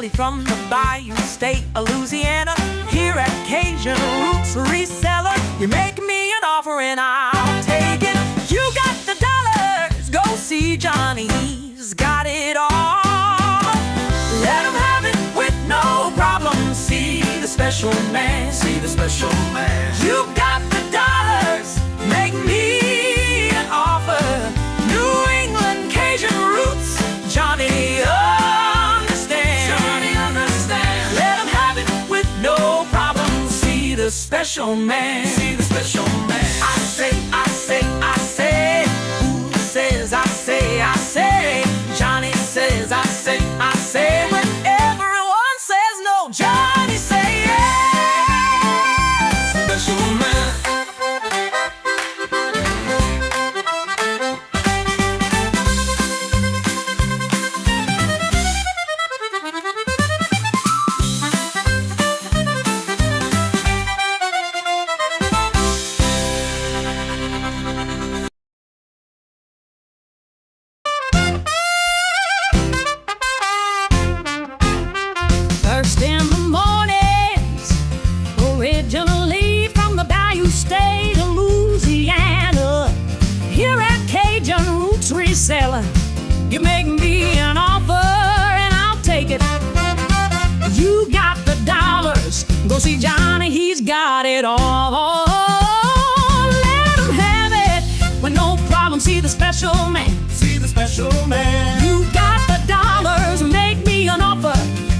Kelly from the Bayou State of Louisiana. Here at Cajun Roots Reseller, you make me an offer and I'll take it. You got the dollars, go see Johnny, he's got it all. Let him have it with no problem. See the special man, see the special man. You got the dollars, make me an offer. New England Kajun Roots, Johnny understands. Johnny understands. Let him have it with no problem. See the special man, see the special man. I say, I say, I say. Who says I say, I say? Johnny says I say, I say. When everyone says no, Johnny say yes. Special man. First in the mornings, originally from the Bayou State of Louisiana. Here at Cajun Roots Reseller, you make me an offer and I'll take it. You got the dollars, go see Johnny, he's got it all. Let him have it with no problem. See the special man, see the special man. You got the dollars, make me an offer.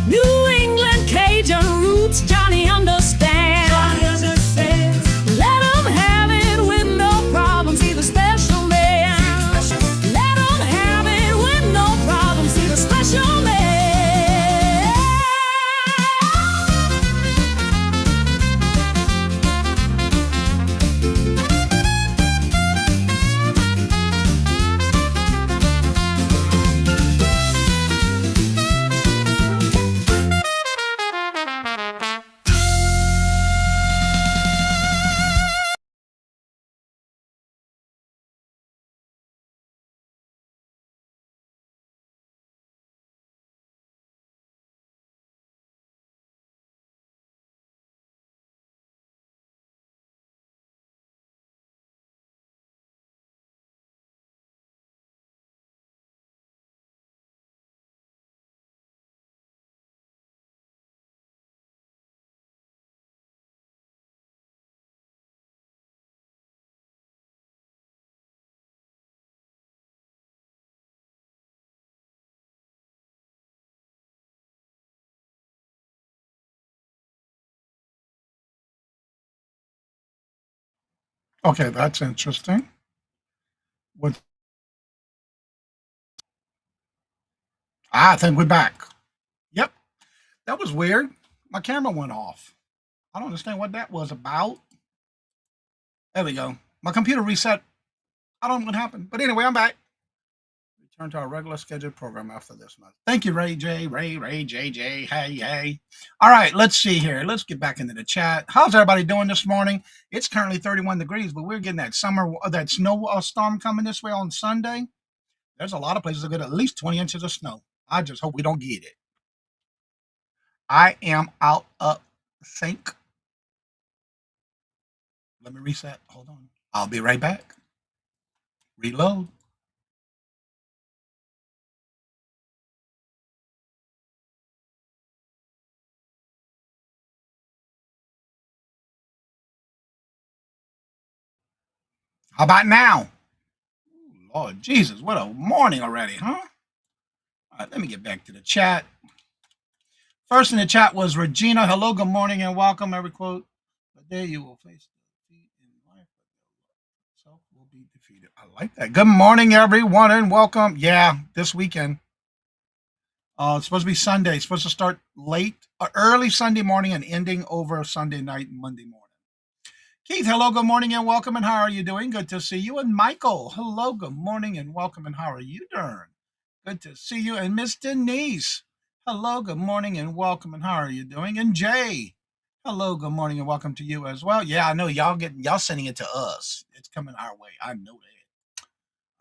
New England Kajun Roots, Johnny understands. Johnny understands. Let him have it with no problem. See the special man. Let him have it with no problem. See the special man. Okay, that's interesting. What? I think we're back. Yep, that was weird. My camera went off. I don't understand what that was about. There we go. My computer reset. I don't know what happened. But anyway, I'm back. Return to our regular scheduled program after this month. Thank you, Ray J. Ray JJ. Hey. All right, let's see here. Let's get back into the chat. How's everybody doing this morning? It's currently 31 degrees, but we're getting that that snow storm coming this way on Sunday. There's a lot of places that get at least 20 inches of snow. I just hope we don't get it. I am out of sync. Let me reset. Hold on. I'll be right back. Reload. How about now? Ooh, Lord Jesus, what a morning already, huh? All right, let me get back to the chat. First in the chat was Regina. Hello, good morning, and welcome. Every quote, but there you will face defeat in life, but self will be defeated. I like that. Good morning, everyone, and welcome. Yeah, this weekend. It's supposed to be Sunday. It's supposed to start late, early Sunday morning and ending over Sunday night and Monday morning. Keith, hello, good morning, and welcome, and how are you doing? Good to see you. And Michael, hello, good morning, and welcome, and how are you doing? Good to see you. And Miss Denise, hello, good morning, and welcome, and how are you doing? And Jay, hello, good morning, and welcome to you as well. Yeah, I know y'all sending it to us. It's coming our way. I know that.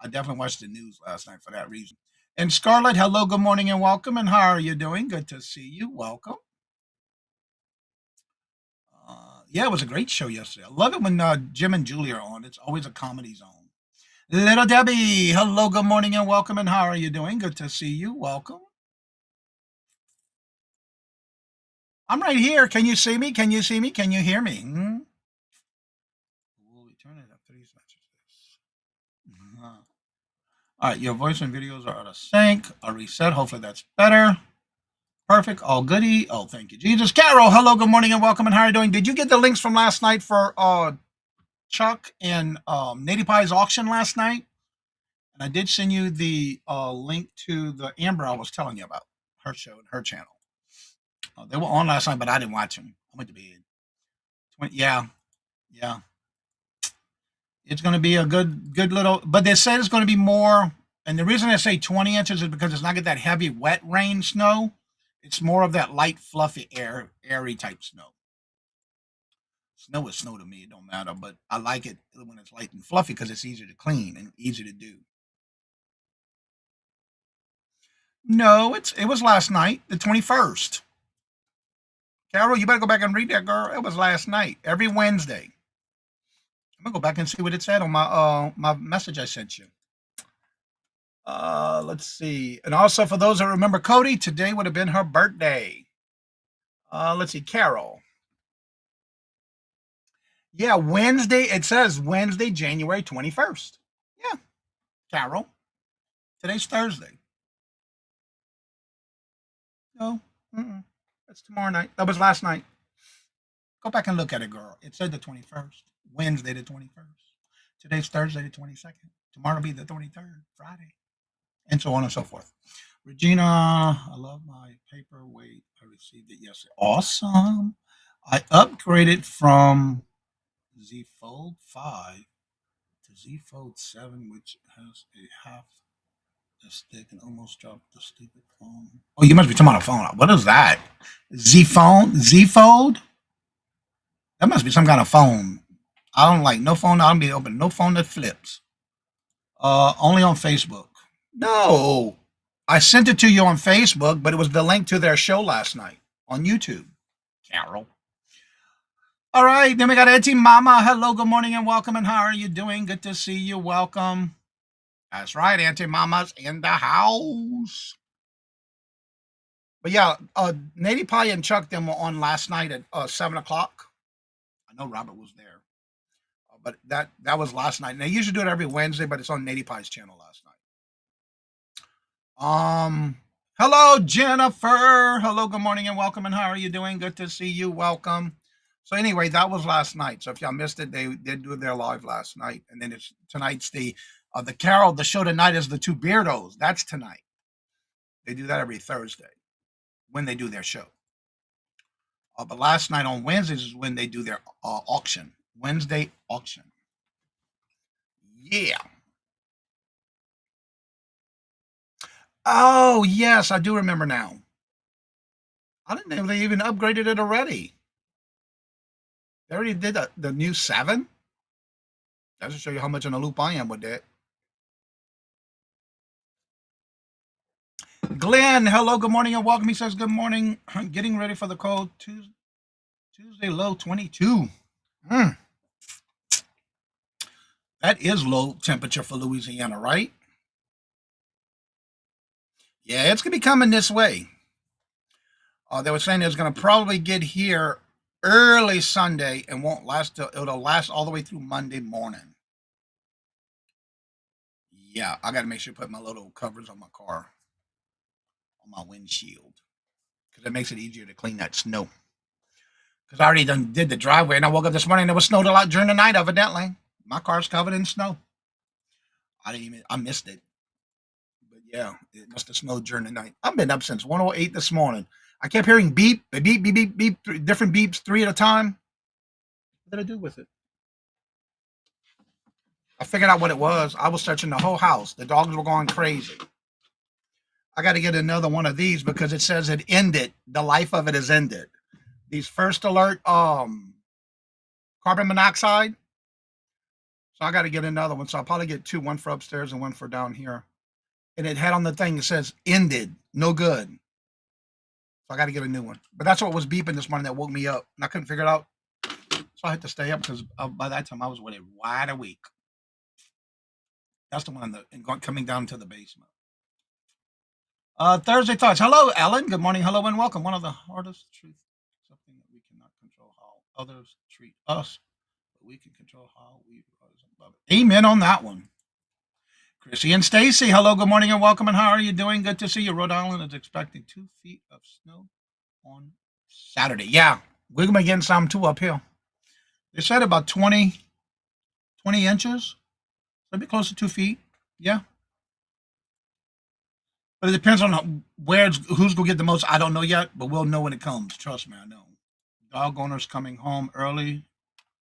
I definitely watched the news last night for that reason. And Scarlett, hello, good morning, and welcome. And how are you doing? Good to see you. Welcome. Yeah, it was a great show yesterday. I love it when Jim and Julie are on. It's always a comedy zone. Little Debbie, hello, good morning, and welcome. And how are you doing? Good to see you. Welcome. I'm right here. Can you see me? Can you see me? Can you hear me? Will we turn it up 3 seconds? All right, your voice and videos are out of sync. A reset. Hopefully that's better. Perfect. All goody. Oh, thank you, Jesus. Carol, hello, good morning, and welcome. And how are you doing? Did you get the links from last night for Chuck and Nady Pie's auction last night? And I did send you the link to the Amber I was telling you about, her show and her channel. They were on last night, but I didn't watch them. I went to bed. Yeah, yeah. It's going to be a good little, but they said it's going to be more. And the reason I say 20 inches is because it's not get that heavy wet rain snow. It's more of that light, fluffy, airy type snow. Snow is snow to me. It don't matter, but I like it when it's light and fluffy because it's easier to clean and easy to do. No, it was last night, the 21st. Carol, you better go back and read that, girl. It was last night, every Wednesday. I'm gonna go back and see what it said on my message I sent you. Let's see. And also for those that remember Cody, today would have been her birthday. Let's see, Carol. Yeah, Wednesday. It says Wednesday, January 21st. Yeah, Carol. Today's Thursday. No, that's tomorrow night. That was last night. Go back and look at it, girl. It said the 21st. Wednesday, the 21st. Today's Thursday, the 22nd. Tomorrow will be the 23rd, Friday. And so on and so forth. Regina, I love my paperweight. I received it yesterday. Awesome. I upgraded from Z Fold 5 to Z Fold 7, which has a half a stick and almost dropped the stupid phone. Oh, you must be talking about a phone. What is that? Z phone? Z Fold? That must be some kind of phone. I don't like no phone. I don't be open. No phone that flips. Only on Facebook. No, I sent it to you on Facebook, but it was the link to their show last night on YouTube. Carol. All right, then we got Auntie Mama. Hello, good morning, and welcome. And how are you doing? Good to see you. Welcome. That's right, Auntie Mama's in the house. But yeah, Nady Pie and Chuck them were on last night at 7 o'clock. I know Robert was there, but that was last night. And they usually do it every Wednesday, but it's on Nady Pie's channel last night. Hello, Jennifer. Hello, good morning, and welcome. And how are you doing? Good to see you. Welcome. So anyway, that was last night. So if y'all missed it, they did do their live last night, and then it's tonight's the Carol. The show tonight is the Two Beardos. That's tonight. They do that every Thursday when they do their show. But last night on Wednesdays is when they do their auction. Wednesday auction. Yeah. Oh, yes, I do remember now. I didn't know they even upgraded it already. They already did the new 7. That should show you how much in a loop I am with that. Glenn, hello, good morning, and welcome. He says, good morning. I'm getting ready for the cold Tuesday low 22. That is low temperature for Louisiana, right? Yeah, it's going to be coming this way. They were saying it's going to probably get here early Sunday and won't last it'll last all the way through Monday morning. Yeah, I got to make sure to put my little covers on my car, on my windshield, because it makes it easier to clean that snow. Because I already did the driveway, and I woke up this morning and it was snowed a lot during the night, evidently. My car's covered in snow. I missed it. But yeah, it must have snowed during the night. I've been up since 1:08 this morning. I kept hearing beep, beep, beep, beep, beep, different beeps, 3 at a time. What did I do with it? I figured out what it was. I was searching the whole house. The dogs were going crazy. I got to get another one of these because it says it ended. The life of it is ended. These first alert carbon monoxide. So I got to get another one. So I'll probably get 2, one for upstairs and one for down here. and it had on the thing that says ended, no good. So I got to get a new one. But that's what was beeping this morning that woke me up, and I couldn't figure it out. So I had to stay up because by that time I was wide awake. That's the one coming down to the basement. Thursday thoughts. Hello, Ellen. Good morning. Hello and welcome. One of the hardest truths, something that we cannot control how others treat us, but we can control how we rise above it. Amen on that one. Chrissy and Stacy. Hello, good morning and welcome. And how are you doing? Good to see you. Rhode Island is expecting 2 feet of snow on Saturday. Yeah, we're going to be getting some too up here. They said about 20 inches. Maybe close to 2 feet. Yeah. But it depends on who's going to get the most. I don't know yet, but we'll know when it comes. Trust me, I know. Dog owners coming home early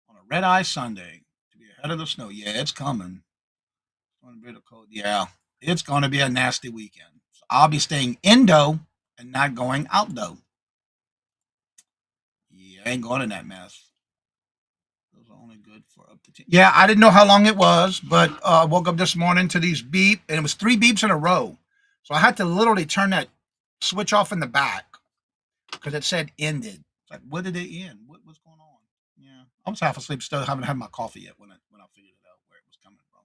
on a red-eye Sunday to be ahead of the snow. Yeah, it's coming. It's going to be the cold. Yeah, it's going to be a nasty weekend. So I'll be staying indo and not going outdo. Yeah, I ain't going in that mess. Those are only good for up to 10. Yeah, I didn't know how long it was, but I woke up this morning to these beep, and it was 3 beeps in a row. So I had to literally turn that switch off in the back because it said ended. It's like, what did it end? What's going on? Yeah, I was half asleep still. Haven't had my coffee yet when I figured it out where it was coming from.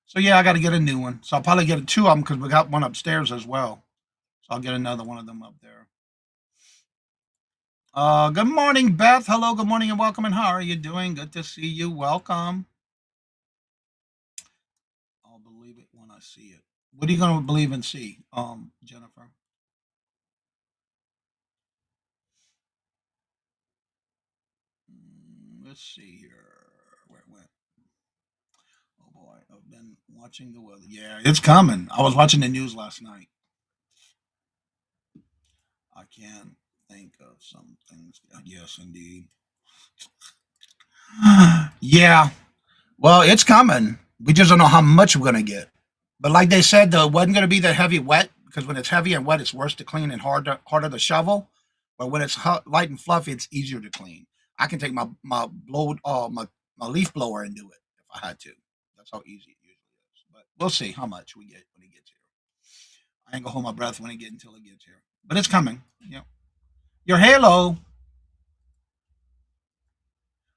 So yeah, I got to get a new one. So I'll probably get 2 of them because we got one upstairs as well. So I'll get another one of them up there. Good morning, Beth. Hello, good morning and welcome. And how are you doing? Good to see you. Welcome. I'll believe it when I see it. What are you going to believe and see, Jennifer? Let's see here. Where it went. Oh boy, I've been watching the weather. Yeah, it's coming. I was watching the news last night. I can think of some things. Yes, indeed. Yeah. Well, it's coming. We just don't know how much we're going to get. But like they said, though, it wasn't going to be that heavy wet because when it's heavy and wet, it's worse to clean and harder to shovel. But when it's light and fluffy, it's easier to clean. I can take my leaf blower and do it if I had to. That's how easy it usually is. But we'll see how much we get when it gets here. I ain't gonna hold my breath when it gets until it gets here. But it's coming. Yeah. Your halo.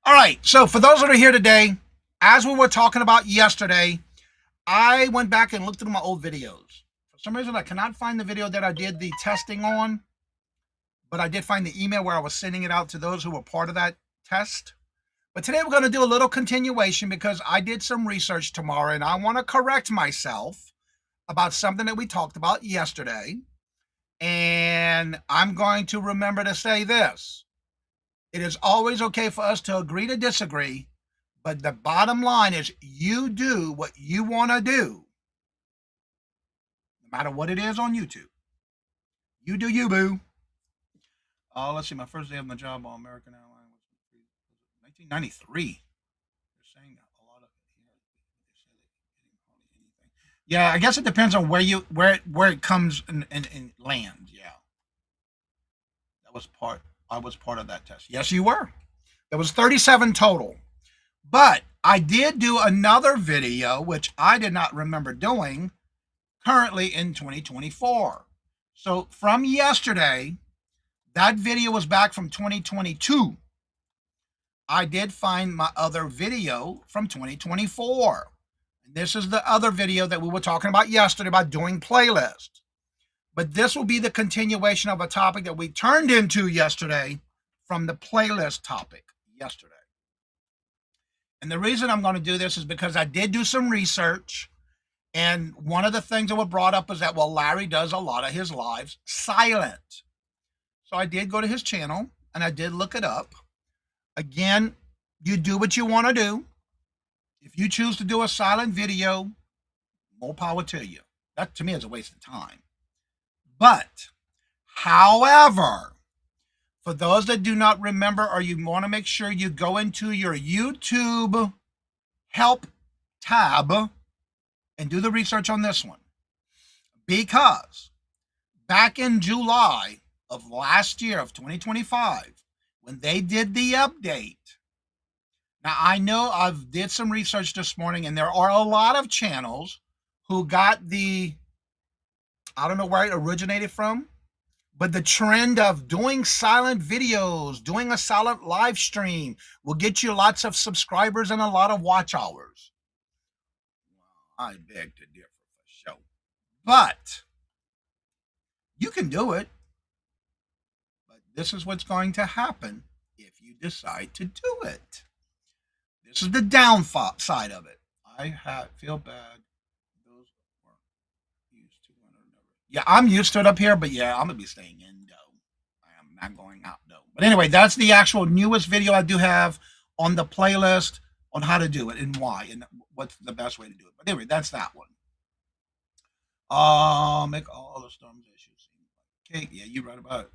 All right. So for those that are here today, as we were talking about yesterday, I went back and looked through my old videos. For some reason, I cannot find the video that I did the testing on, but I did find the email where I was sending it out to those who were part of that test. But today we're going to do a little continuation because I did some research tomorrow and I want to correct myself about something that we talked about yesterday. And I'm going to remember to say this. It is always okay for us to agree to disagree, but the bottom line is you do what you want to do, no matter what it is on YouTube. You do you, boo. Let's see. My first day of my job on American Airlines was 1993. They're saying that a lot of it here. They say they didn't hardly anything. Yeah, I guess it depends on where it comes and lands. Yeah, I was part of that test. Yes, you were. There was 37 total. But I did do another video, which I did not remember doing, currently in 2024. So from yesterday, that video was back from 2022. I did find my other video from 2024. And this is the other video that we were talking about yesterday about doing playlists. But this will be the continuation of a topic that we turned into yesterday from the playlist topic yesterday. And the reason I'm going to do this is because I did do some research. And one of the things that was brought up is that, well, Larry does a lot of his lives silent. So I did go to his channel and I did look it up. Again, you do what you want to do. If you choose to do a silent video, more power to you. That to me is a waste of time. But, however, for those that do not remember or you want to make sure you go into your YouTube help tab and do the research on this one. Because back in July of last year of 2025, when they did the update, now I know I've did some research this morning and there are a lot of channels who got the, I don't know where it originated from, but the trend of doing silent videos, doing a silent live stream will get you lots of subscribers and a lot of watch hours. I beg to differ for sure. But you can do it. But this is what's going to happen if you decide to do it. This is the downside of it. Feel bad. Those weren't used to it. Yeah, I'm used to it up here, but yeah, I'm gonna be staying in though. I am not going out though. But anyway, that's the actual newest video I do have on the playlist on how to do it and why and what's the best way to do it. But anyway, that's that one. Make all the storms issues seem like cake. Yeah, you're right about it.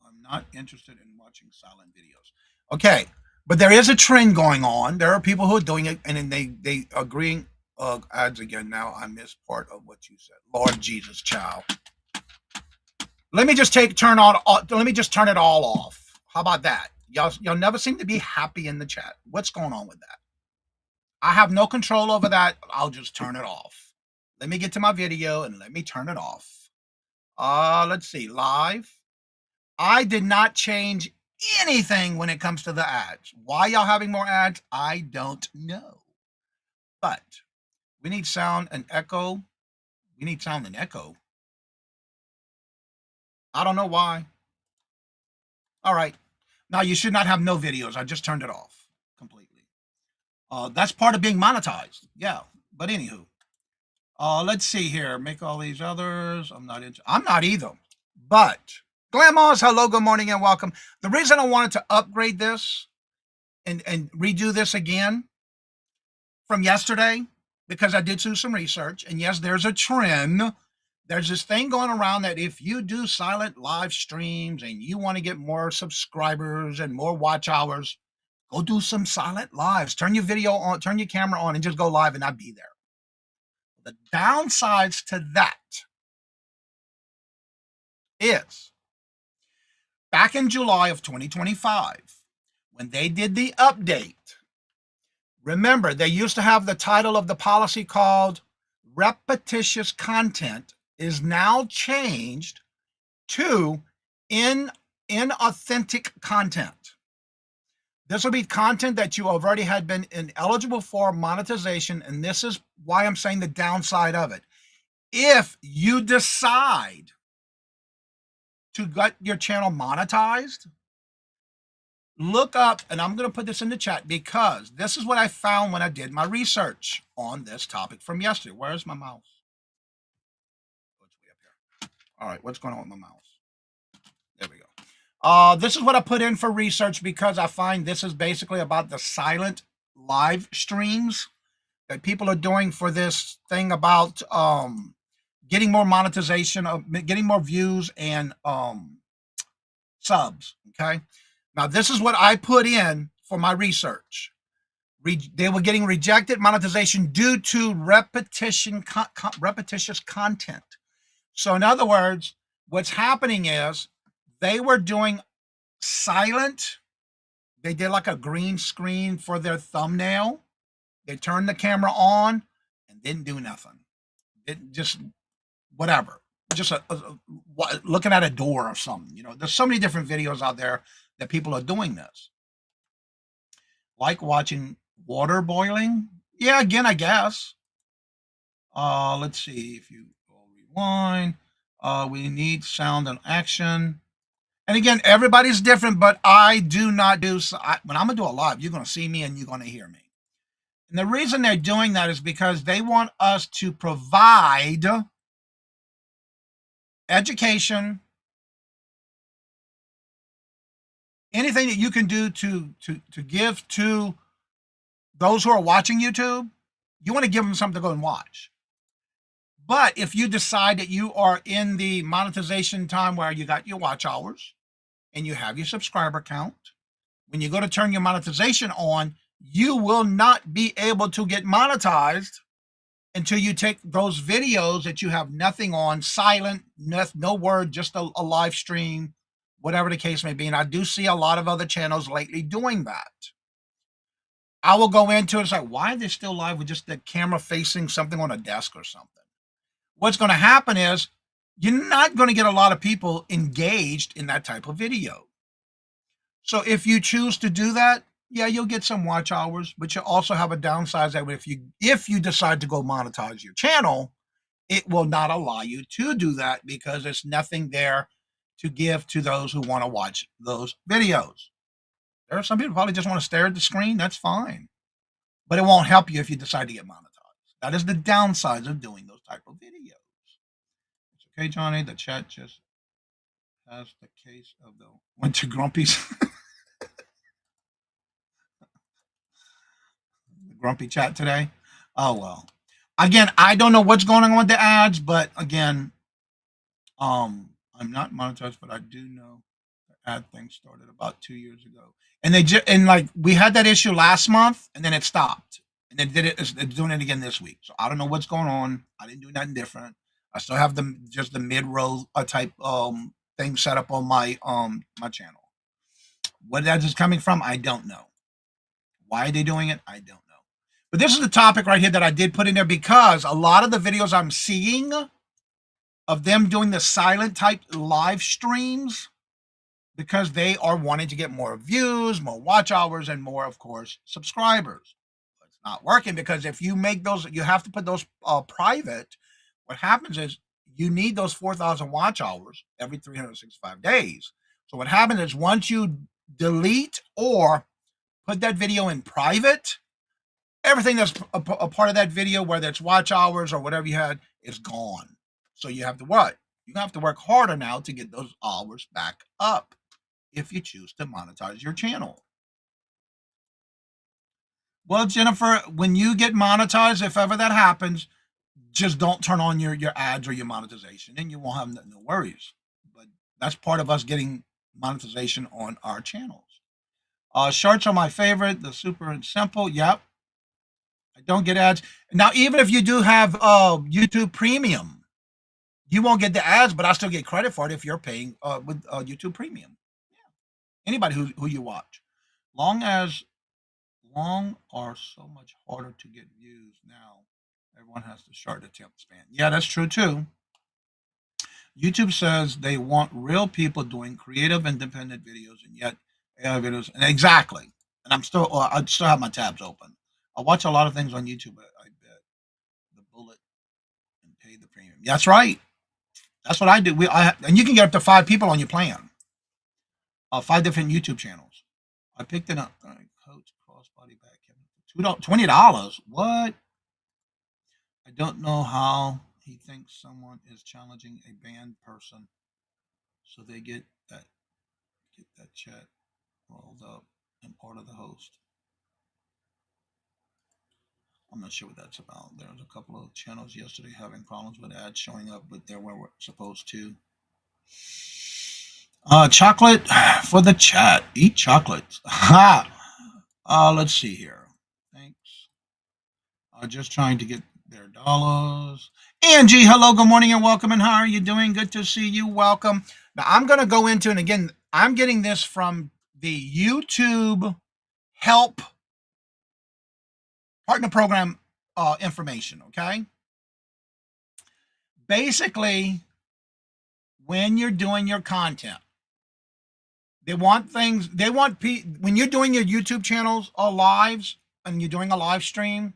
I'm not interested in watching silent videos. Okay, but there is a trend going on. There are people who are doing it, and then they agreeing. Ads again. Now I missed part of what you said. Lord Jesus, child. Let me just let me just turn it all off. How about that? Y'all never seem to be happy in the chat. What's going on with that? I have no control over that. I'll just turn it off. Let me get to my video and let me turn it off. Let's see, live. I did not change anything when it comes to the ads. Why y'all having more ads? I don't know. But we need sound and echo. We need sound and echo. I don't know why. All right. Now you should not have no videos. I just turned it off completely. That's part of being monetized. Yeah. But anywho. Let's see here. Make all these others. I'm not either. But Glamours, hello, good morning, and welcome. The reason I wanted to upgrade this and redo this again from yesterday, because I did do some research, and yes, there's a trend. There's this thing going around that if you do silent live streams and you want to get more subscribers and more watch hours, go do some silent lives. Turn your video on, turn your camera on, and just go live and I'll be there. The downsides to that is back in July of 2025, when they did the update, remember, they used to have the title of the policy called repetitious content is now changed to inauthentic content. This will be content that you already had been ineligible for monetization, and this is why I'm saying the downside of it. If you decide to get your channel monetized, look up, and I'm going to put this in the chat because this is what I found when I did my research on this topic from yesterday. Where's my mouse? It's way up here. All right, what's going on with my mouse? There we go. This is what I put in for research because I find this is basically about the silent live streams that people are doing for this thing about getting more monetization, getting more views and subs. Okay. Now, this is what I put in for my research. They were getting rejected monetization due to repetitious content. So in other words, what's happening is they were doing silent. They did like a green screen for their thumbnail. They turned the camera on and didn't do nothing. It just whatever. Just looking at a door or something. You know, there's so many different videos out there that people are doing this. Like watching water boiling. Yeah, again, I guess. Let's see if you rewind. We need sound and action. And again, everybody's different, but I do not do, when I'm going to do a live, you're going to see me and you're going to hear me. And the reason they're doing that is because they want us to provide education, anything that you can do to give to those who are watching YouTube. You want to give them something to go and watch. But if you decide that you are in the monetization time where you got your watch hours and you have your subscriber count, when you go to turn your monetization on, you will not be able to get monetized until you take those videos that you have nothing on, silent, no word, just a live stream, whatever the case may be. And I do see a lot of other channels lately doing that. I will go into it and say, why are they still live with just the camera facing something on a desk or something? what's going to happen is you're not going to get a lot of people engaged in that type of video. So if you choose to do that, yeah, you'll get some watch hours, but you also have a downside that if you decide to go monetize your channel, it will not allow you to do that because there's nothing there to give to those who want to watch those videos. There are some people who probably just want to stare at the screen. That's fine. But it won't help you if you decide to get monetized. That is the downside of doing those type of videos. It's okay, Johnny. The chat just has the case of the went to Grumpy's. The Grumpy chat today. Oh, well. Again, I don't know what's going on with the ads, but again, I'm not monetized, but I do know the ad thing started about 2 years ago. And like we had that issue last month and then it stopped. And then it's doing it again this week. So I don't know what's going on. I didn't do nothing different. I still have just the mid-row type thing set up on my my channel. What that is coming from, I don't know. Why are they doing it? I don't know. But this is the topic right here that I did put in there because a lot of the videos I'm seeing of them doing the silent type live streams, because they are wanting to get more views, more watch hours, and more, of course, subscribers. It's not working because if you make those, you have to put those private. What happens is you need those 4,000 watch hours every 365 days. So what happens is once you delete or put that video in private, everything that's a part of that video, whether it's watch hours or whatever you had, is gone. So you have to what? You have to work harder now to get those hours back up if you choose to monetize your channel. Well, Jennifer, when you get monetized, if ever that happens, just don't turn on your ads or your monetization and you won't have no worries. But that's part of us getting monetization on our channels. Shorts are my favorite. The super and simple. Yep. I don't get ads. Now, even if you do have YouTube Premium, you won't get the ads, but I still get credit for it if you're paying with YouTube Premium. Yeah. Anybody who you watch. Long are so much harder to get views now. Everyone has to short attention span. Yeah, that's true too. YouTube says they want real people doing creative, independent videos, and yet AI videos. And exactly. And I still have my tabs open. I watch a lot of things on YouTube. I bet the bullet and pay the premium. That's right. That's what I do. And you can get up to 5 people on your plan. 5 different YouTube channels. I picked it up. Coach crossbody back. $20. What? I don't know how he thinks someone is challenging a banned person, so they get that chat rolled up and part of the host. I'm not sure what that's about. There was a couple of channels yesterday having problems with ads showing up, but they're where we're supposed to. Chocolate for the chat. Eat chocolates. Ha! Let's see here. Thanks. Just trying to get their dollars. Angie, hello, good morning and welcome. And how are you doing? Good to see you. Welcome. Now I'm going to go into, and again, I'm getting this from the YouTube Help Partner Program information, okay? Basically, when you're doing your content, they want when you're doing your YouTube channels or lives and you're doing a live stream,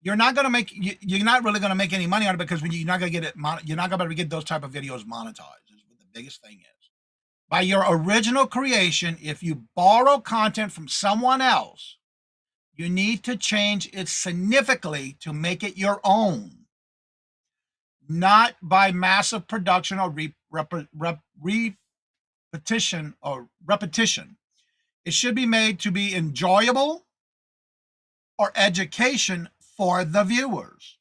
you're not really going to make any money on it because you're not going to get it. You're not going to be able to get those type of videos monetized. Is what the biggest thing is. By your original creation, if you borrow content from someone else, you need to change it significantly to make it your own, not by massive production or repetition. It should be made to be enjoyable or education for the viewers,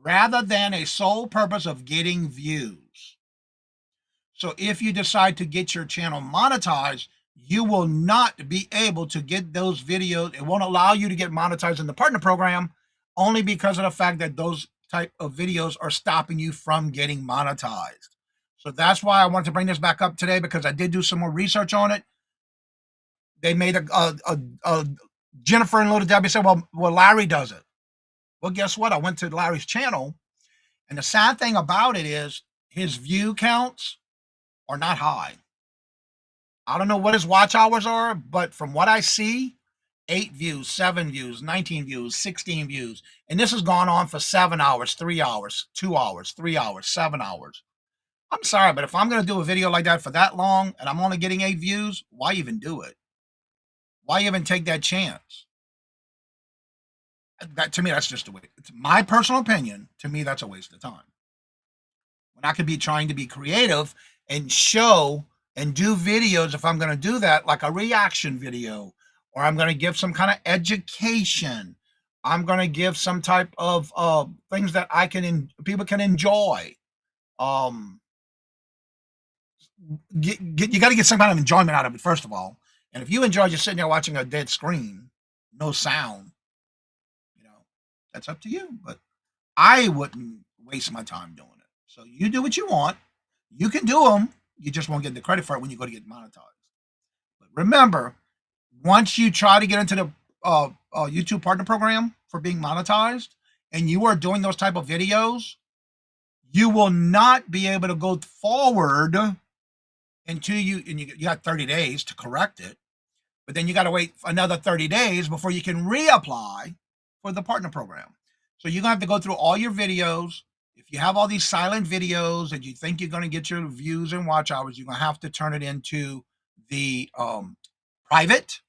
rather than a sole purpose of getting views. So if you decide to get your channel monetized, you will not be able to get those videos. It won't allow you to get monetized in the partner program only because of the fact that those type of videos are stopping you from getting monetized. So that's why I wanted to bring this back up today, because I did do some more research on it. They made a Jennifer and Little Debbie said, well, Larry does it. Well, guess what? I went to Larry's channel And the sad thing about it is his view counts are not high. I don't know what his watch hours are, but from what I see, 8 views, 7 views, 19 views, 16 views. And this has gone on for 7 hours, 3 hours, 2 hours, 3 hours, 7 hours. I'm sorry, but if I'm going to do a video like that for that long and I'm only getting 8 views, why even do it? Why even take that chance? That, to me, that's just a waste. It's my personal opinion. To me, that's a waste of time. When I could be trying to be creative and show and do videos, if I'm going to do that, like a reaction video, or I'm going to give some kind of education, I'm going to give some type of things that people can enjoy. You got to get some kind of enjoyment out of it, first of all. And if you enjoy just sitting there watching a dead screen, no sound, that's up to you. But I wouldn't waste my time doing it. So you do what you want. You can do them. You just won't get the credit for it when you go to get monetized. But remember, once you try to get into the YouTube partner program for being monetized, and you are doing those type of videos, you will not be able to go forward until you got 30 days to correct it. But then you got to wait another 30 days before you can reapply for the partner program. So you're going to have to go through all your videos. If you have all these silent videos and you think you're going to get your views and watch hours, you're going to have to turn it into the private.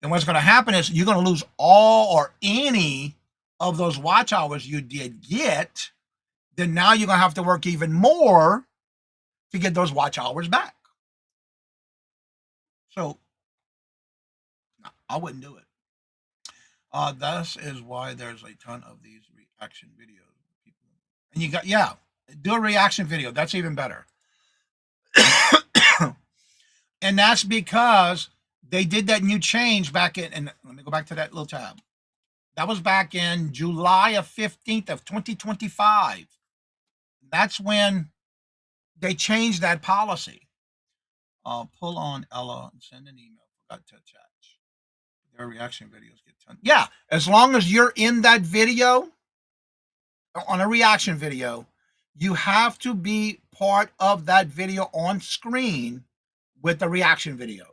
And what's going to happen is you're going to lose all or any of those watch hours you did get. Then now you're going to have to work even more to get those watch hours back. So no, I wouldn't do it. This is why there's a ton of these reaction videos. And you got, do a reaction video. That's even better. And that's because they did that new change back in, and let me go back to that little tab. That was back in July 15th of 2025. That's when they changed that policy. Pull on Ella and send an email. Forgot to attach. Their reaction videos get done. Yeah, as long as you're in that video, on a reaction video, you have to be part of that video on screen with the reaction video.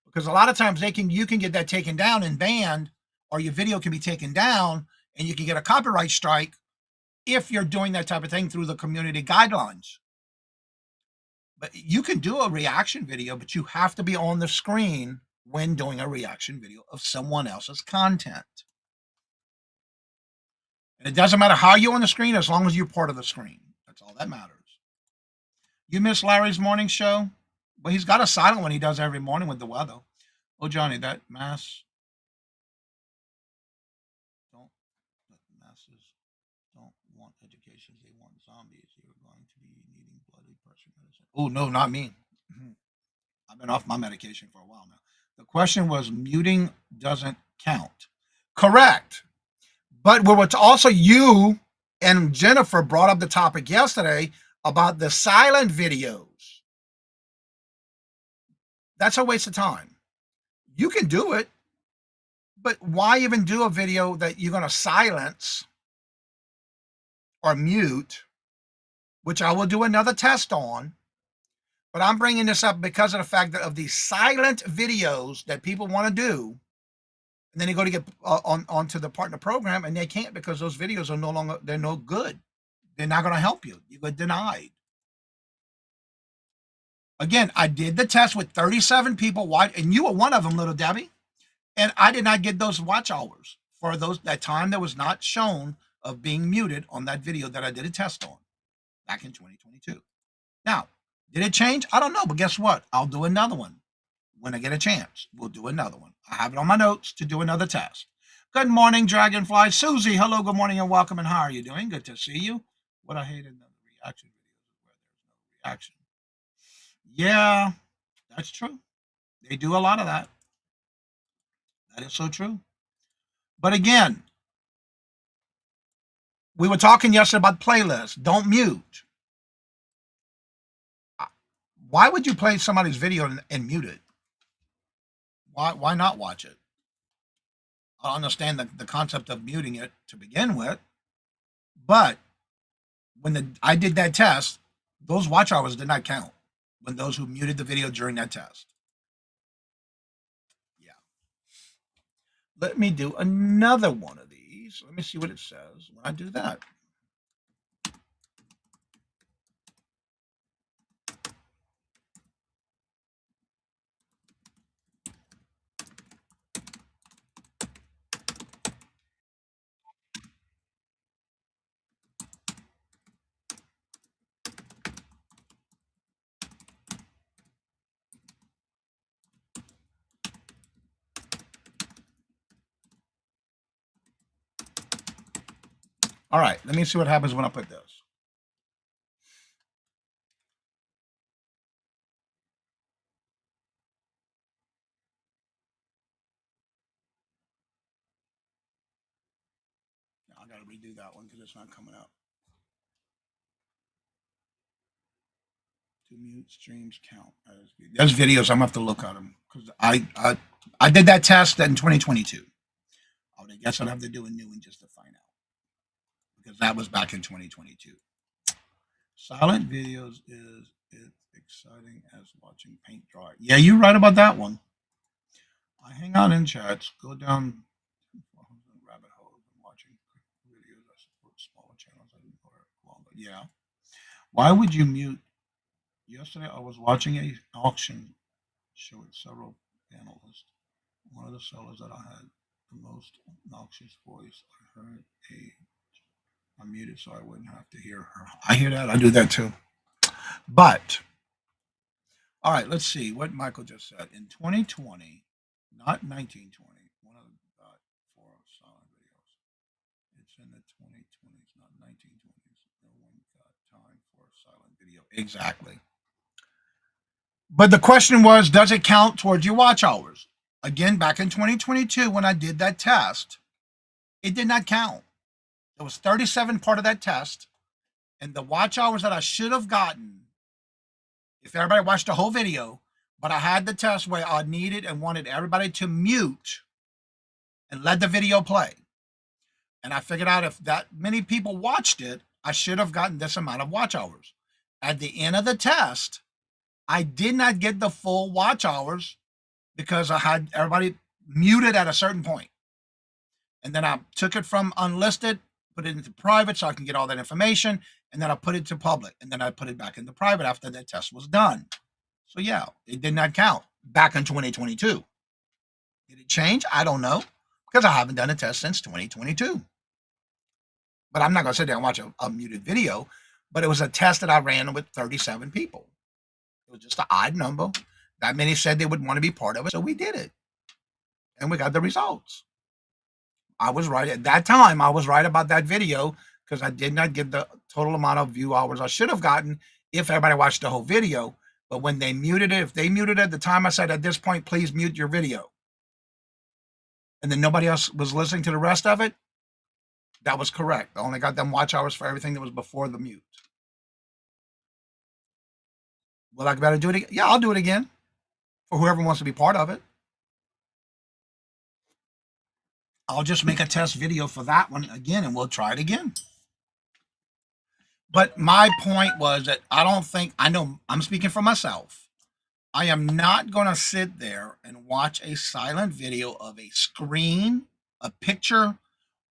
Because a lot of times you can get that taken down and banned, or your video can be taken down and you can get a copyright strike if you're doing that type of thing through the community guidelines. But you can do a reaction video, but you have to be on the screen when doing a reaction video of someone else's content. And it doesn't matter how you're on the screen, as long as you're part of the screen. That's all that matters. You miss Larry's morning show? Well, he's got a silent one he does every morning with the weather. Oh, Johnny, that masses don't want education. They want zombies. You're going to be needing bloody pressure medicine. Oh, no, not me. I've been off my medication for a while now. The question was, muting doesn't count. Correct. But what also you and Jennifer brought up the topic yesterday about the silent videos. That's a waste of time. You can do it, but why even do a video that you're going to silence or mute, which I will do another test on. But I'm bringing this up because of the fact that of these silent videos that people want to do, and then they go to get onto the partner program and they can't because those videos are they're no good. They're not going to help you. You get denied. Again, I did the test with 37 people, and you were one of them, little Debbie, and I did not get those watch hours for that time that was not shown of being muted on that video that I did a test on back in 2022. Now, did it change? I don't know, but guess what? I'll do another one when I get a chance. We'll do another one. I have it on my notes to do another test. Good morning, Dragonfly. Susie, hello, good morning, and welcome, and how are you doing? Good to see you. What I hate in the reaction videos is where there's no reaction. Yeah, that's true. They do a lot of that. That is so true. But again, we were talking yesterday about playlists. Don't mute. Why would you play somebody's video and mute it? Why not watch it? I understand the concept of muting it to begin with, but when I did that test, those watch hours did not count when those who muted the video during that test. Yeah. Let me do another one of these. Let me see what it says when I do that. All right, let me see what happens when I put this. I got to redo that one because it's not coming up. To mute streams count as videos. There's videos. I'm gonna have to look at them because I did that test in 2022. I guess I'd have to do a new one just to find out because that was back in 2022. Silent videos is exciting as watching paint dry. Yeah, you're right about that one. I hang out in chats, go down rabbit holes and watching videos. I support smaller channels. I didn't know it longer. Yeah. Why would you mute? Yesterday, I was watching a auction show with several panelists. One of the sellers that I had the most obnoxious voice, I muted so I wouldn't have to hear her. I hear that. I do that too. But, all right, let's see what Michael just said. In 2020, not 1920, one of the four silent videos. It's in the 2020s, not 1920s. No one got time for a silent video. Exactly. But the question was, does it count towards your watch hours? Again, back in 2022, when I did that test, it did not count. There was 37 part of that test, and the watch hours that I should have gotten, if everybody watched the whole video, but I had the test where I needed and wanted everybody to mute and let the video play. And I figured out if that many people watched it, I should have gotten this amount of watch hours. At the end of the test, I did not get the full watch hours because I had everybody muted at a certain point. And then I took it from unlisted, put it into private so I can get all that information. And then I put it to public. And then I put it back into private after that test was done. So yeah, it did not count back in 2022. Did it change? I don't know because I haven't done a test since 2022. But I'm not going to sit there and watch a muted video. But it was a test that I ran with 37 people. It was just an odd number. That many said they would want to be part of it. So we did it. And we got the results. I was right at that time. I was right about that video because I did not get the total amount of view hours I should have gotten if everybody watched the whole video. But when they muted it, if they muted it at the time, I said, at this point, please mute your video. And then nobody else was listening to the rest of it. That was correct. I only got them watch hours for everything that was before the mute. Will I better do it again? Yeah, I'll do it again for whoever wants to be part of it. I'll just make a test video for that one again, and we'll try it again. But my point was that I know I'm speaking for myself. I am not going to sit there and watch a silent video of a screen, a picture,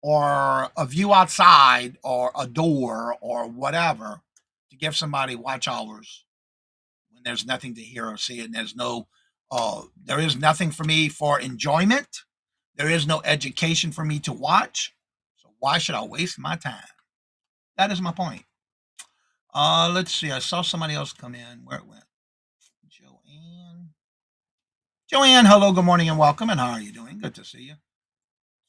or a view outside, or a door, or whatever to give somebody watch hours when there's nothing to hear or see, and there's no, there is nothing for me for enjoyment. There is no education for me to watch. So why should I waste my time? That is my point. Let's see. I saw somebody else come in. Where it went? Joanne, hello, good morning, and welcome. And how are you doing? Good to see you.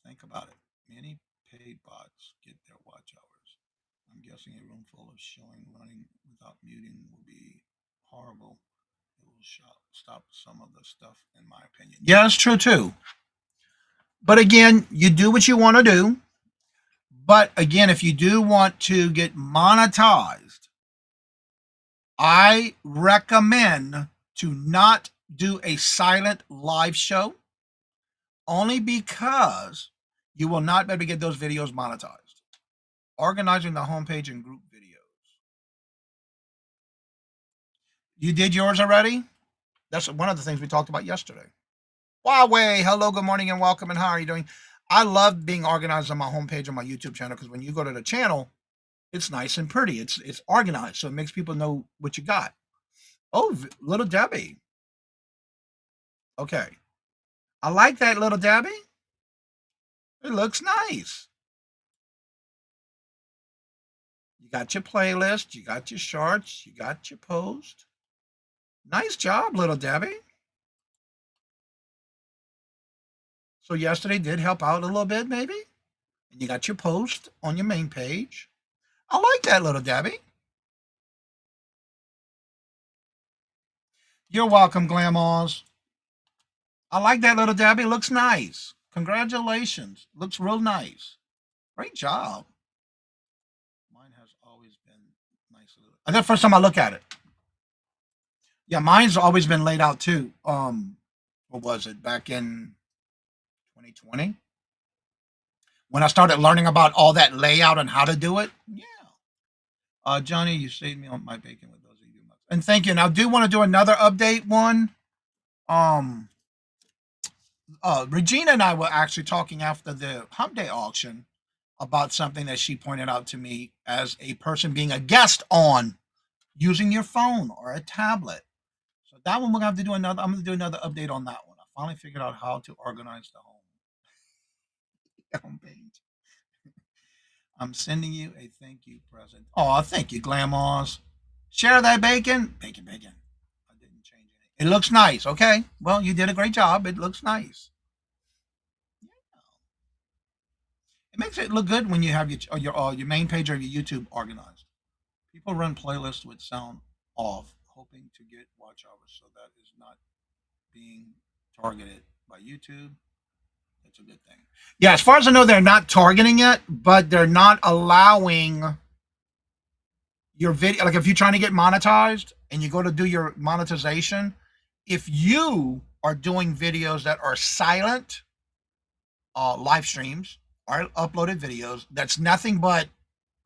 Think about it. Many paid bots get their watch hours. I'm guessing a room full of showing running without muting will be horrible. It will stop some of the stuff, in my opinion. Yeah, it's true too. But again, you do what you want to do. But again, if you do want to get monetized, I recommend to not do a silent live show only because you will not be able to get those videos monetized. Organizing the homepage and group videos. You did yours already? That's one of the things we talked about yesterday. Huawei, hello, good morning, and welcome, and how are you doing? I love being organized on my homepage on my YouTube channel because when you go to the channel, it's nice and pretty. It's organized, so it makes people know what you got. Oh, little Debbie. Okay. I like that, little Debbie. It looks nice. You got your playlist, you got your shorts, you got your post. Nice job, little Debbie. So yesterday did help out a little bit, maybe? And you got your post on your main page. I like that, little Debbie. You're welcome, Glamours. I like that, little Debbie. Looks nice. Congratulations. Looks real nice. Great job. Mine has always been nice. That's the first time I look at it. Yeah, mine's always been laid out too. What was it? Back in 2020? When I started learning about all that layout and how to do it. Yeah. Johnny, you saved me on my bacon with those of you. And thank you. And I do want to do another update one. Regina and I were actually talking after the Hump Day auction about something that she pointed out to me as a person being a guest on using your phone or a tablet. So that one we're gonna have to do another. I'm gonna do another update on that one. I finally figured out how to organize the homepage. I'm sending you a thank you present. Oh, thank you, Glamours. Share that bacon. Bacon. I didn't change it. It looks nice. Okay. Well, you did a great job. It looks nice. It makes it look good when you have your main page of your YouTube organized. People run playlists with sound off, hoping to get watch hours, so that is not being targeted by YouTube. That's a good thing. Yeah, as far as I know, they're not targeting it, but they're not allowing your video. Like if you're trying to get monetized and you go to do your monetization, if you are doing videos that are silent, live streams, or uploaded videos, that's nothing but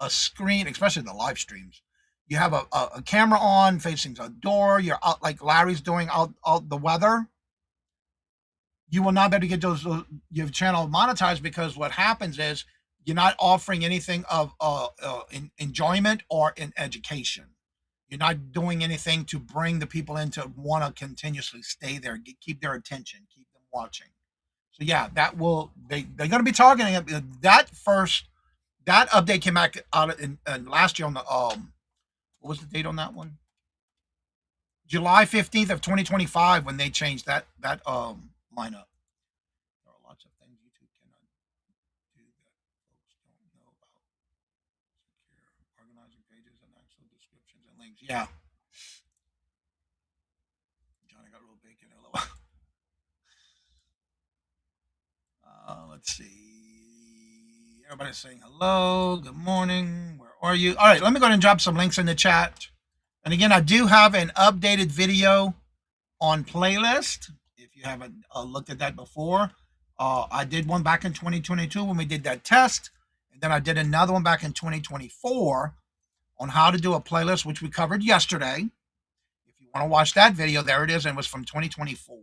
a screen, especially the live streams. You have a camera on facing a door. You're out like Larry's doing out the weather. You will not be able to get your channel monetized because what happens is you're not offering anything of enjoyment or in education. You're not doing anything to bring the people in to want to continuously stay there, keep their attention, keep them watching. So yeah, that will they're going to be targeting it. That update came out in last year on the what was the date on that one? July 15th of 2025 when they changed that lineup. There are lots of things YouTube cannot do that folks don't know about. Secure organizing pages and actual descriptions and links. Yeah. Johnny got real bacon. Hello. Let's see. Everybody's saying hello. Good morning. Where are you? All right, let me go ahead and drop some links in the chat. And again, I do have an updated video on playlist. If you haven't looked at that before, I did one back in 2022 when we did that test. And then I did another one back in 2024 on how to do a playlist, which we covered yesterday. If you want to watch that video, there it is. And it was from 2024.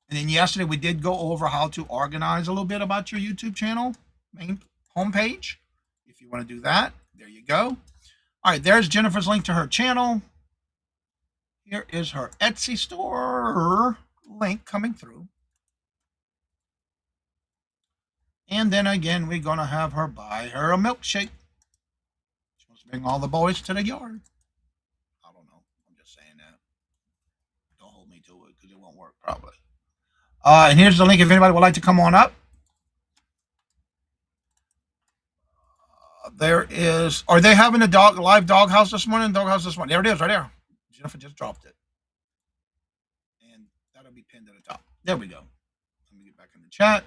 And then yesterday we did go over how to organize a little bit about your YouTube channel, main homepage. If you want to do that, there you go. All right, there's Jennifer's link to her channel. Here is her Etsy store link coming through. And then again, we're going to have her buy her a milkshake. She wants to bring all the boys to the yard. I don't know. I'm just saying that. Don't hold me to it because it won't work probably. And here's the link if anybody would like to come on up. There is, are they having a live doghouse this morning? Doghouse this morning. There it is, right there. Jennifer just dropped it. And that'll be pinned to the top. There we go. Let me get back in the chat.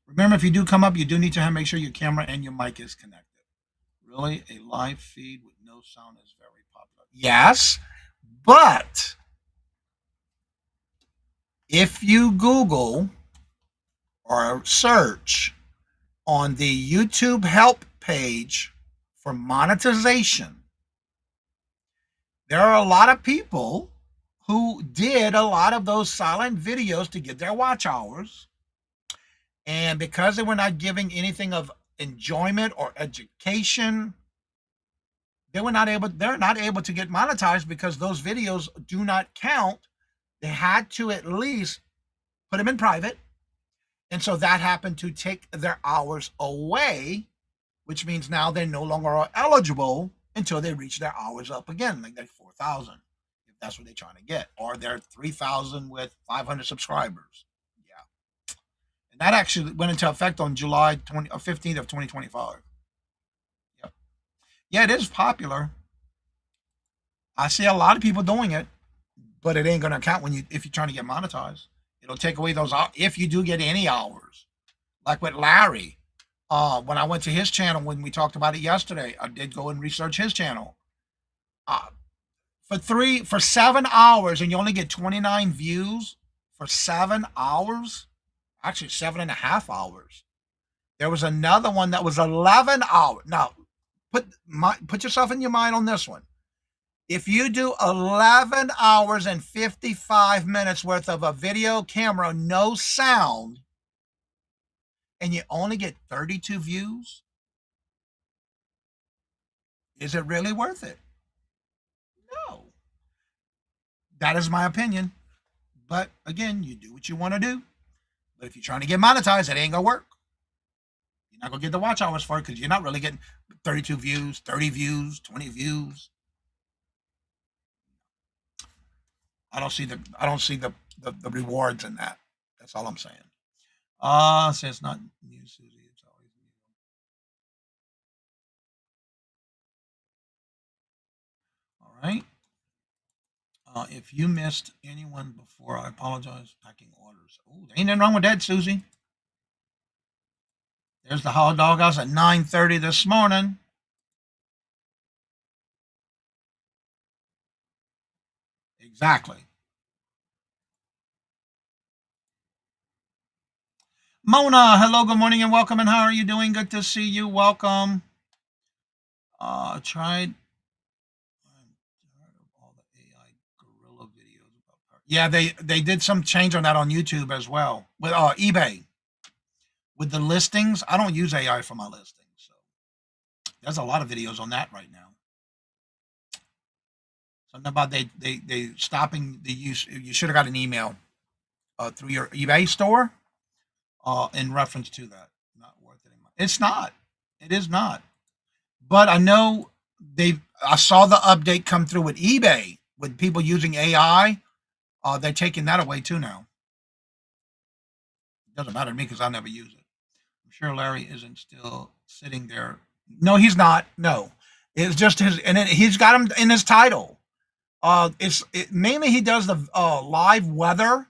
Remember, if you do come up, you do need to make sure your camera and your mic is connected. Really, a live feed with no sound is very popular. Yes, but if you Google or search on the YouTube help page for monetization, there are a lot of people who did a lot of those silent videos to get their watch hours. And because they were not giving anything of enjoyment or education, they're not able to get monetized because those videos do not count. They had to at least put them in private. And so that happened to take their hours away, which means now they no longer are eligible until they reach their hours up again, like 4,000, if that's what they're trying to get, or they're 3,000 with 500 subscribers. Yeah. And that actually went into effect on July 15th of 2025. Yep. Yeah, it is popular. I see a lot of people doing it, but it ain't going to count if you're trying to get monetized. It'll take away those hours if you do get any hours. Like with Larry, when I went to his channel, when we talked about it yesterday, I did go and research his channel. For 7 hours, and you only get 29 views for 7 hours, actually 7.5 hours. There was another one that was 11 hours. Now, put yourself in your mind on this one. If you do 11 hours and 55 minutes worth of a video camera, no sound, and you only get 32 views, is it really worth it? No. That is my opinion. But again, you do what you want to do. But if you're trying to get monetized, it ain't going to work. You're not going to get the watch hours for it because you're not really getting 32 views, 30 views, 20 views. I don't see the rewards in that. That's all I'm saying. So it's not new, Susie. It's always new. All right. If you missed anyone before, I apologize. Packing orders. Oh, there ain't nothing wrong with that, Susie. There's the hot dog house at 9:30 this morning. Exactly. Mona, hello, good morning, and welcome. And how are you doing? Good to see you. Welcome. Tried. I'm tired of all the AI gorilla videos about power. Yeah, they did some change on that on YouTube as well with eBay with the listings. I don't use AI for my listings, so there's a lot of videos on that right now. Something about they stopping the use. You should have got an email through your eBay store in reference to that. Not worth it anymore. It's not. It is not. But I know I saw the update come through with eBay with people using AI. They're taking that away too now. It doesn't matter to me because I never use it. I'm sure Larry isn't still sitting there. No, he's not. No, it's just his, and he's got him in his title. Mainly he does the live weather,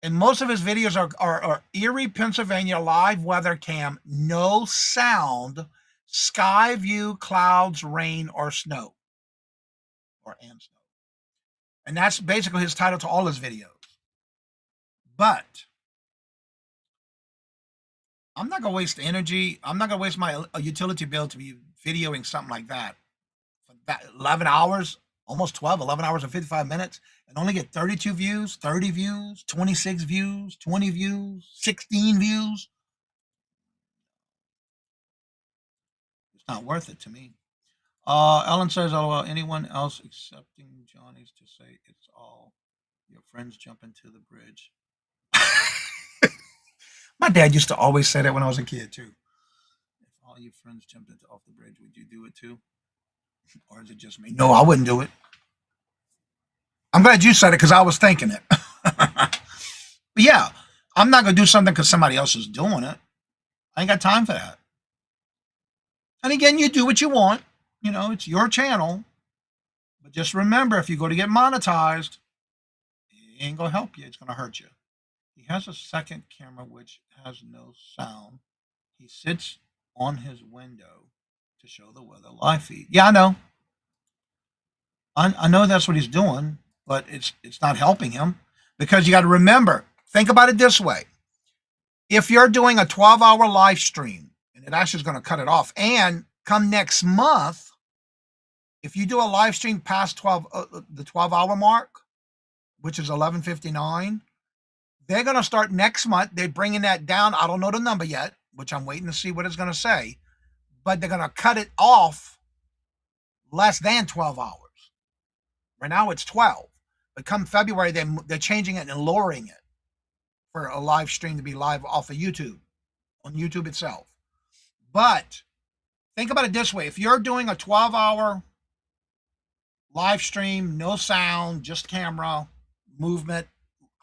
and most of his videos are Erie, Pennsylvania live weather cam, no sound, sky view, clouds, rain, or snow, and snow, and that's basically his title to all his videos. But I'm not gonna waste energy. I'm not gonna waste my utility bill to be videoing something like that for that 11 hours. Almost 12, 11 hours and 55 minutes, and only get 32 views, 30 views, 26 views, 20 views, 16 views. It's not worth it to me. Ellen says, "Oh, anyone else accepting Johnny's to say it's all your friends jump into the bridge?" My dad used to always say that when I was a kid too. If all your friends jumped off the bridge, would you do it too? Or is it just me? No, I wouldn't do it. I'm glad you said it because I was thinking it. But yeah, I'm not going to do something because somebody else is doing it. I ain't got time for that. And again, you do what you want. You know, it's your channel. But just remember, if you go to get monetized, it ain't going to help you. It's going to hurt you. He has a second camera which has no sound. He sits on his window to show the weather live feed. Yeah, I know. I know that's what he's doing, but it's not helping him because you got to remember, think about it this way. If you're doing a 12-hour live stream, and it actually is going to cut it off, and come next month, if you do a live stream past the 12-hour mark, which is 11:59, they're going to start next month. They're bringing that down. I don't know the number yet, which I'm waiting to see what it's going to say, but they're going to cut it off less than 12 hours. Right now it's 12, but come February, they're changing it and lowering it for a live stream to be live off of YouTube, on YouTube itself. But think about it this way. If you're doing a 12-hour live stream, no sound, just camera, movement,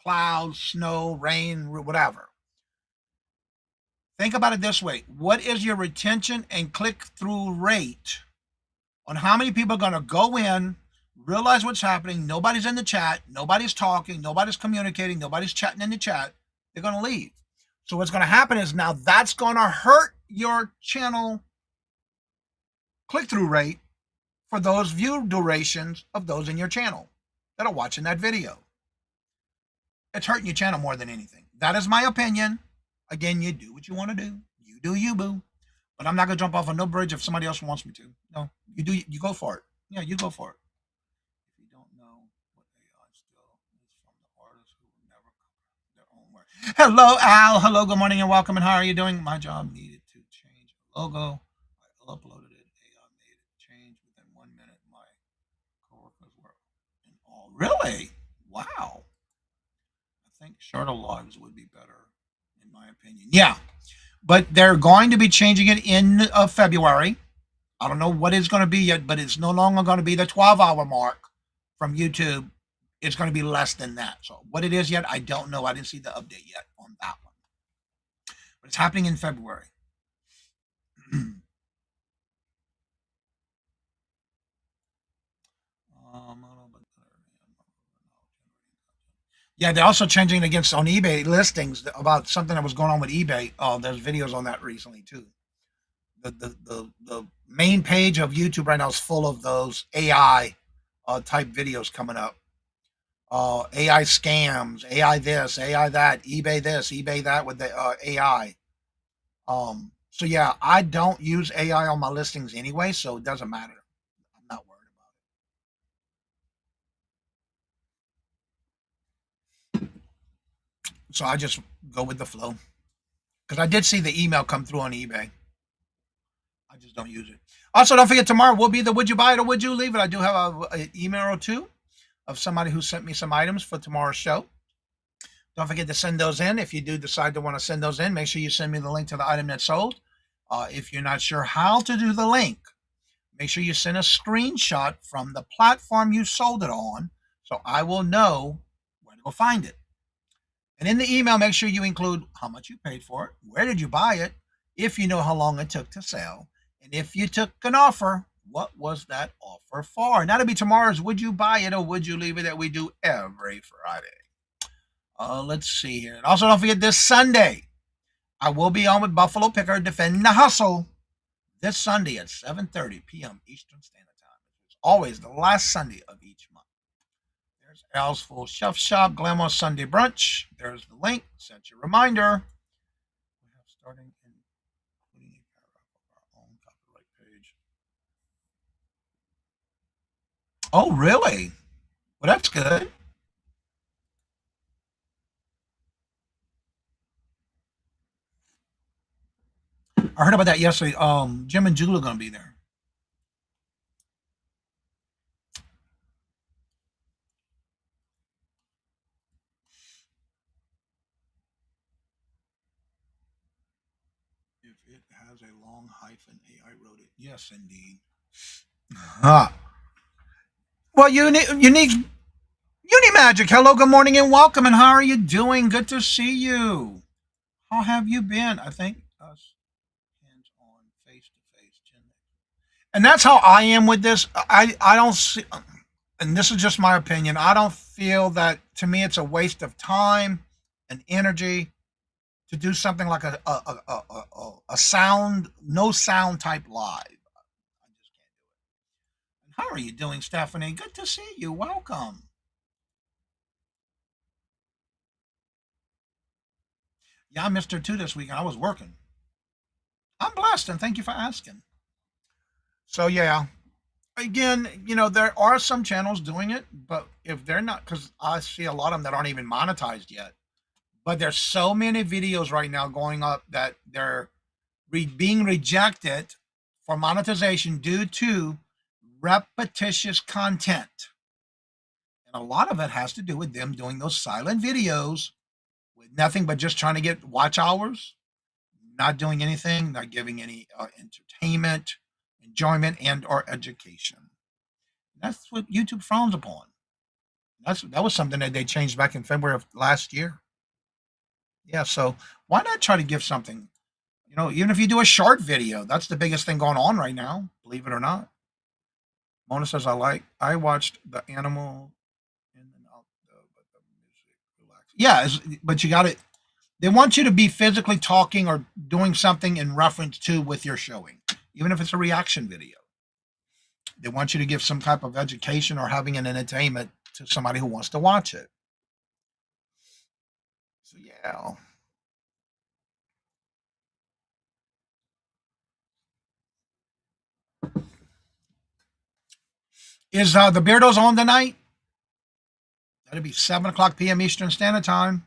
clouds, snow, rain, whatever. Think about it this way. What is your retention and click-through rate on how many people are going to go in, realize what's happening, nobody's in the chat, nobody's talking, nobody's communicating, nobody's chatting in the chat, they're going to leave. So what's going to happen is now that's going to hurt your channel click-through rate for those view durations of those in your channel that are watching that video. It's hurting your channel more than anything. That is my opinion. Again, you do what you want to do. You do you, boo. But I'm not going to jump off on no bridge if somebody else wants me to. No, you go for it. Yeah, you go for it. If you don't know what AI still is from the artists who will never cover their own work. Hello, Al. Hello, good morning and welcome. And how are you doing? My job needed to change a logo. I uploaded it. AI made it change within 1 minute. My coworkers were in all. Really? Wow. I think shorter lives would be better, in my opinion. Yeah, but they're going to be changing it in February. I don't know what it's going to be yet, but it's no longer going to be the 12-hour mark from YouTube. It's going to be less than that. So what it is yet, I don't know. I didn't see the update yet on that one. But it's happening in February. Yeah, they're also changing it against on eBay listings about something that was going on with eBay. Oh, there's videos on that recently too. The main page of YouTube right now is full of those AI type videos coming up. AI scams, AI this, AI that, eBay this, eBay that with the AI. So yeah, I don't use AI on my listings anyway, so it doesn't matter. I'm not worried about it. So I just go with the flow. Because I did see the email come through on eBay. I just don't use it. Also, don't forget, tomorrow will be the Would You Buy It or Would You Leave It? I do have an email or two of somebody who sent me some items for tomorrow's show. Don't forget to send those in. If you do decide to want to send those in, make sure you send me the link to the item that's sold. If you're not sure how to do the link, make sure you send a screenshot from the platform you sold it on so I will know where to go find it. And in the email, make sure you include how much you paid for it, where did you buy it, if you know how long it took to sell, and if you took an offer, what was that offer for? And that'll be tomorrow's Would You Buy It or Would You Leave It that we do every Friday. Let's see here. And also, don't forget this Sunday, I will be on with Buffalo Picker defending the hustle this Sunday at 7:30 p.m. Eastern Standard Time. It's always the last Sunday of each month. There's Al's Full Chef Shop, Glamour Sunday Brunch. There's the link. Set your reminder. We have starting including a paragraph of our own copyright page. Oh, really? Well, that's good. I heard about that yesterday. Jim and Julie are going to be there. If it has a long hyphen, AI wrote it. Yes, indeed. Well, unique Magic. Hello, good morning, and welcome. And how are you doing? Good to see you. How have you been? I think us hands on, face to face. And that's how I am with this. I don't see, and this is just my opinion. I don't feel that, to me, it's a waste of time and energy to do something like a sound, no sound type live. I just can't do it. And how are you doing, Stephanie? Good to see you. Welcome. Yeah, I missed her too this weekend. I was working. I'm blessed, and thank you for asking. So yeah, Again, you know, there are some channels doing it, but if they're not, because I see a lot of them that aren't even monetized yet. But there's so many videos right now going up that they're being rejected for monetization due to repetitious content. And a lot of it has to do with them doing those silent videos with nothing but just trying to get watch hours, not doing anything, not giving any entertainment, enjoyment, and or education. That's what YouTube frowns upon. That was something that they changed back in February of last year. Yeah, so why not try to give something? You know, even if you do a short video, that's the biggest thing going on right now, believe it or not. Mona says, I watched the animal in and out, but the music relax. Yeah, but you got it. They want you to be physically talking or doing something in reference to with your showing, even if it's a reaction video. They want you to give some type of education or having an entertainment to somebody who wants to watch it. So yeah. Is the Beardos on tonight? That'll be 7 o'clock p.m. Eastern Standard Time.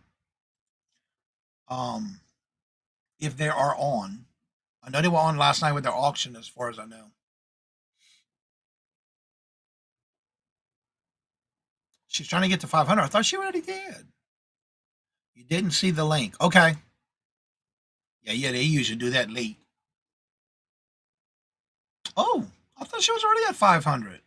Um, if they are on, I know they were on last night with their auction, as far as I know. She's trying to get to 500. I thought she already did. You didn't see the link. Okay. Yeah, they usually do that late. Oh, I thought she was already at 500.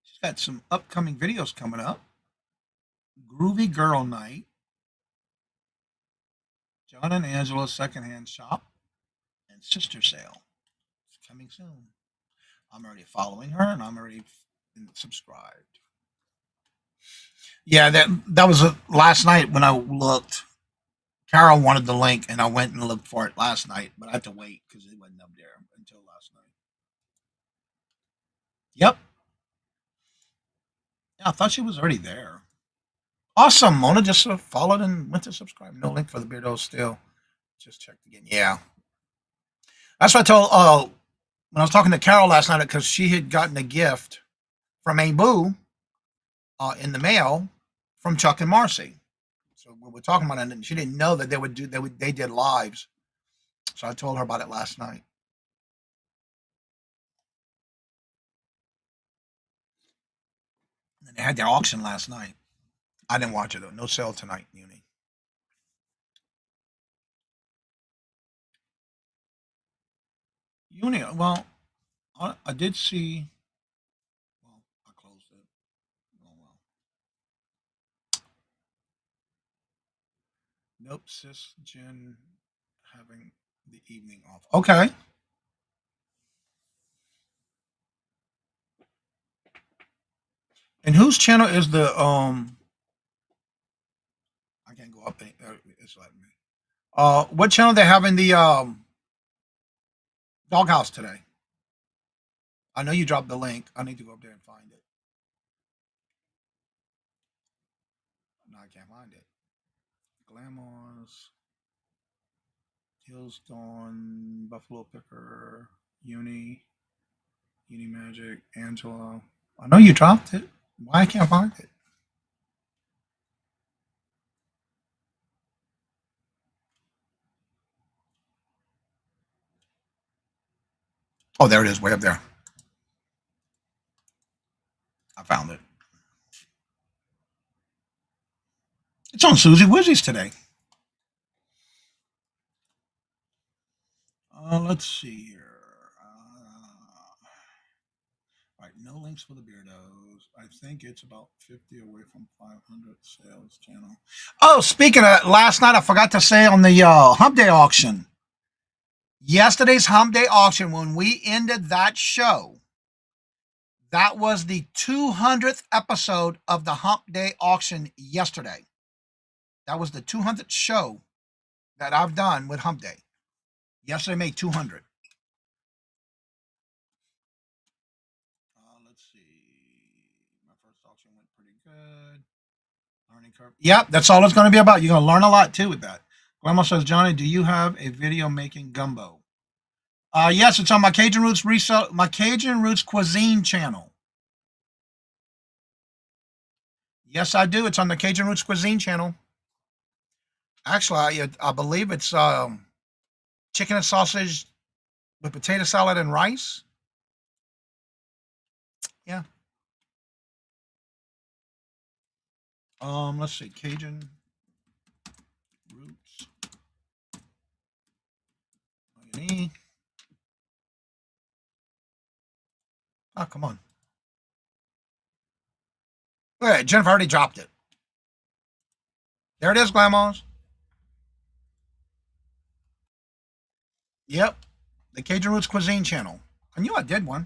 She's got some upcoming videos coming up. Groovy Girl Night. John and Angela's Secondhand Shop. And Sister Sale. It's coming soon. I'm already following her and I'm already subscribed. Yeah, that was last night when I looked. Carol wanted the link, and I went and looked for it last night, but I had to wait because it wasn't up there until last night. Yep. Yeah, I thought she was already there. Awesome. Mona just followed and went to subscribe. No link for the Beardo still. Just checked again. Yeah. That's what I told when I was talking to Carol last night, because she had gotten a gift from Boo in the mail from Chuck and Marcy. So we were talking about it, and she didn't know that they did lives. So I told her about it last night. And they had their auction last night. I didn't watch it though. No sale tonight, Uni. Uni. Well, I did see. Well, I closed it. Oh well. Nope. Sis Jen having the evening off. Okay. And whose channel is the I can't go up. It's letting me. What channel they have in the doghouse today? I know you dropped the link. I need to go up there and find it. No, I can't find it. Glamours, Hillstone, Buffalo Picker, Uni Magic, Angela. I know you dropped it. Why I can't find it? Oh, there it is, way up there. I found it. It's on Susie Wizzy's today. Let's see here. Right, no links for the Beardos. I think it's about 50 away from 500 sales channel. Oh, speaking of last night, I forgot to say on the Hump Day auction. Yesterday's Hump Day auction, when we ended that show, that was the 200th episode of the Hump Day auction yesterday. That was the 200th show that I've done with Hump Day. Yesterday made 200. Let's see. My first auction went pretty good. Learning curve. Yep, that's all it's going to be about. You're going to learn a lot too with that. Grandma says, Johnny, do you have a video making gumbo? Yes, it's on my Cajun Roots my Cajun Roots Cuisine channel. Yes, I do. It's on the Cajun Roots Cuisine channel. Actually, I believe it's chicken and sausage with potato salad and rice. Yeah. Let's see, Cajun Roots. Oh, come on. Wait, Jennifer already dropped it. There it is, Grandmas. Yep. The Cajun Roots Cuisine channel. I knew I did one.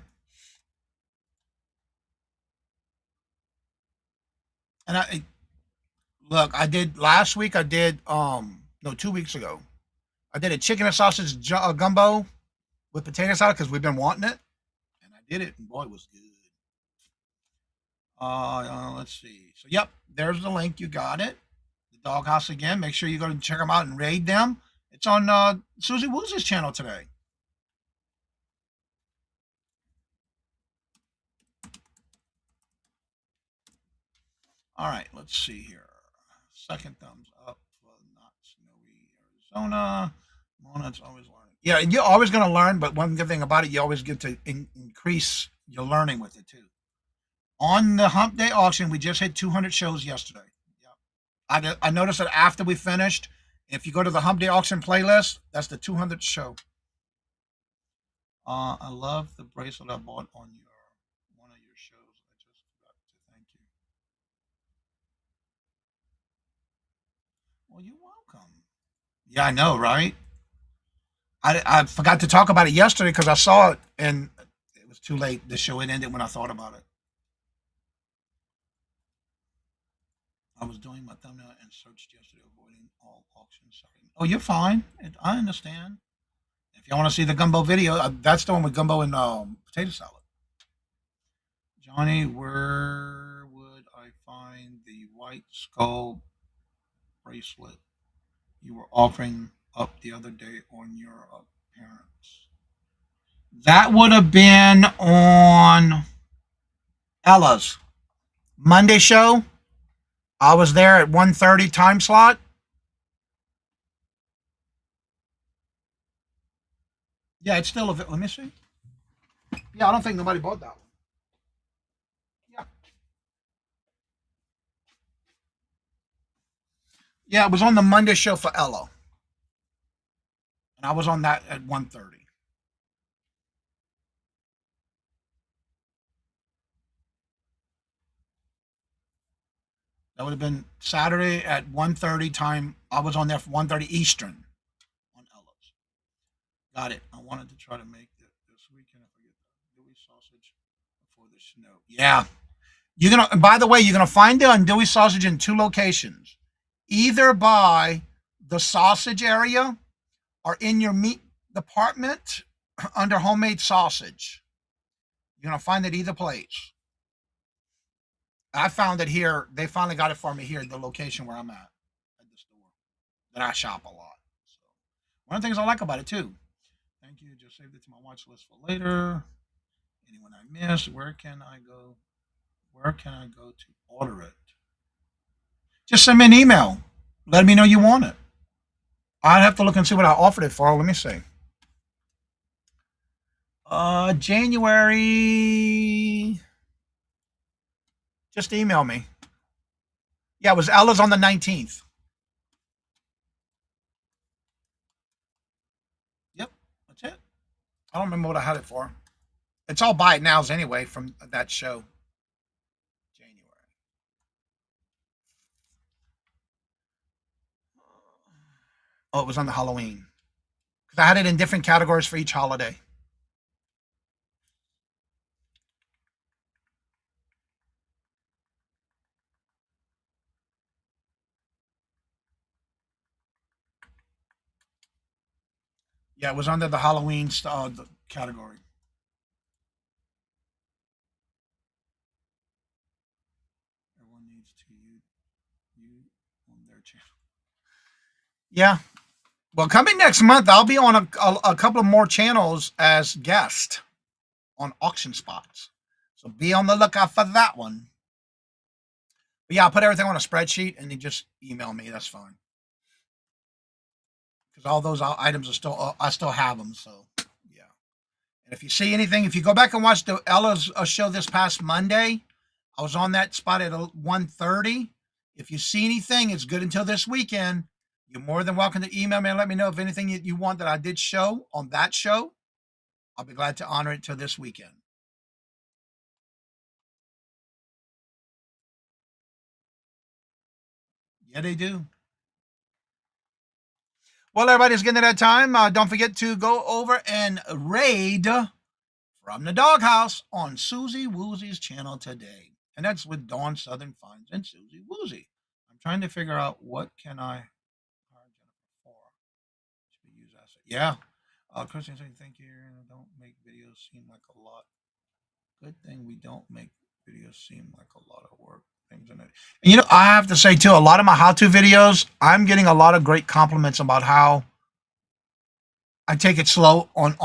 And look, I did last week. I did no, 2 weeks ago. I did a chicken and sausage gumbo with potato salad because we've been wanting it, and I did it, and boy, it was good. Let's see. So, yep, there's the link. You got it. The Doghouse again. Make sure you go and check them out and raid them. It's on Susie Wooz's channel today. All right, let's see here. Second thumbs up for not snowy Arizona. Mona's always learning. Yeah, you're always going to learn, but one good thing about it, you always get to increase your learning with it too. On the Hump Day auction, we just hit 200 shows yesterday. Yeah, I noticed that after we finished, if you go to the Hump Day auction playlist, that's the 200th show. I love the bracelet I bought on one of your shows. I just forgot to thank you. Well, you're welcome. Yeah, I know, right? I forgot to talk about it yesterday because I saw it and it was too late. The show had ended when I thought about it. I was doing my thumbnail and searched yesterday, avoiding all auctions. Sorry. Oh, you're fine. I understand. If you want to see the gumbo video, that's the one with gumbo and potato salad. Johnny, where would I find the white skull bracelet you were offering up the other day on your appearance? That would have been on Ella's Monday show. I was there at 1:30 time slot. Yeah, it's still available. Let me see. Yeah, I don't think nobody bought that one. Yeah. Yeah, it was on the Monday show for Ella. And I was on that at 1:30. That would have been Saturday at 1:30 time. I was on there for 1:30 Eastern on Ella's. Got it. I wanted to try to make it this weekend if I get the Dewey sausage before the snow. Yeah. You're gonna by the way, you're gonna find the andouille sausage in two locations. Either by the sausage area or in your meat department under homemade sausage. You're gonna find it either place. I found it here. They finally got it for me here at the location where I'm at the store that I shop a lot. So one of the things I like about it too. Thank you. Just saved it to my watch list for later. Anyone I missed? Where can I go? Where can I go to order it? Just send me an email. Let me know you want it. I'd have to look and see what I offered it for. Let me see. January. Just email me. Yeah, it was Ella's on the 19th. Yep, that's it. I don't remember what I had it for. It's all buy it nows anyway from that show. January. Oh, it was on the Halloween. Because I had it in different categories for each holiday. Yeah, it was under the Halloween category. Everyone needs to you on their channel. Yeah, Well, coming next month, I'll be on a couple of more channels as guest on auction spots. So be on the lookout for that one. But yeah, I'll put everything on a spreadsheet and you just email me. That's fine. Because all those items are still, I still have them. So yeah. And if you see anything, if you go back and watch the Ella's show this past Monday, I was on that spot at 1:30. If you see anything, it's good until this weekend. You're more than welcome to email me and let me know if anything you want that I did show on that show. I'll be glad to honor it till this weekend. Yeah, they do. Well, everybody's getting to that time. Don't forget to go over and raid From the Doghouse on Susie Woozy's channel today. And that's with Dawn Southern Finds and Susie Woozy. I'm trying to figure out what can I hire Jennifer for. Should we use asset? Yeah. Christian saying thank you. Don't make videos seem like a lot. Good thing we don't make videos seem like a lot of work. Things in it. And, you know, I have to say too, a lot of my how-to videos, I'm getting a lot of great compliments about how I take it slow on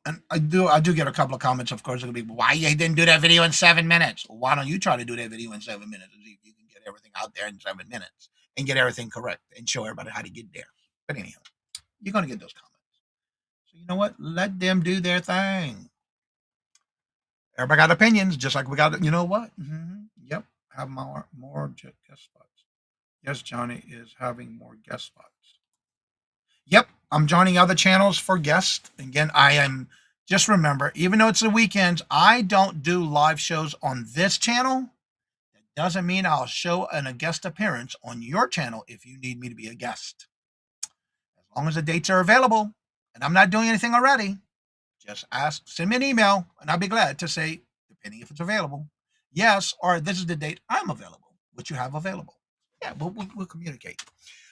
and I do get a couple of comments, of course. It'll be, why you didn't do that video in 7 minutes? Well, why don't you try to do that video in 7 minutes and see if you can get everything out there in 7 minutes and get everything correct and show everybody how to get there. But anyhow, you're going to get those comments. So you know what? Let them do their thing. Everybody got opinions, just like we got, you know what? Yep, have more guest spots. Yes, Johnny is having more guest spots. Yep, I'm joining other channels for guests. Again, I am, just remember, even though it's the weekends, I don't do live shows on this channel. That doesn't mean I'll show a guest appearance on your channel if you need me to be a guest. As long as the dates are available and I'm not doing anything already, just send me an email and I'll be glad to say, depending if it's available, yes, or this is the date I'm available, what you have available. Yeah, we'll communicate.